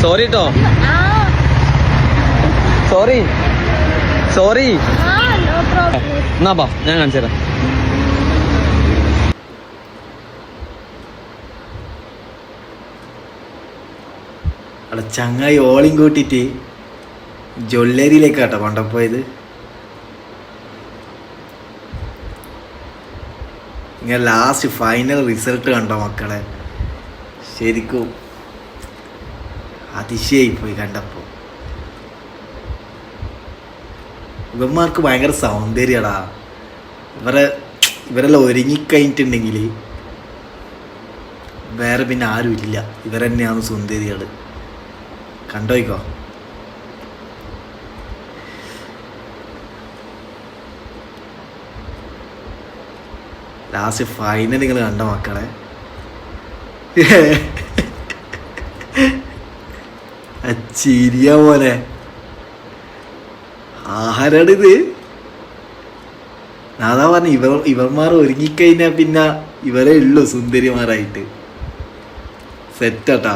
Sorry കേട്ടോ, sorry sorry. എന്നാ ബാ ഞാൻ കാണിച്ചു തരാം. അവിടെ ചങ്ങായി ഓളിയും കൂട്ടിയിട്ട് ജ്വല്ലറിയിലേക്കാട്ടോ കൊണ്ടുപോയത്. ഇങ്ങനെ ലാസ്റ്റ് ഫൈനൽ റിസൾട്ട് കണ്ടോ മക്കളെ, ശരിക്കും അതിശയായി പോയി കണ്ടപ്പോൾ. ഇവന്മാർക്ക് ഭയങ്കര സൗന്ദര്യടാ. ഇവരെല്ലാം ഒരുങ്ങിക്കഴിഞ്ഞിട്ടുണ്ടെങ്കിൽ വേറെ പിന്നെ ആരും ഇല്ല, ഇവരെന്നെയാണ് സുന്ദരികൾ. കണ്ടോയിക്കോ. ലാസ്റ്റ് ഫൈനൽ നിങ്ങൾ കണ്ട മക്കളെ, ചിരിയ പോലെ. ആഹാരാണിത്. അതാ പറഞ്ഞ ഇവന്മാർ ഒരുങ്ങിക്കഴിഞ്ഞാൽ പിന്നെ ഇവരെ ഉള്ളു സുന്ദരിമാരായിട്ട്. സെറ്റാട്ടാ.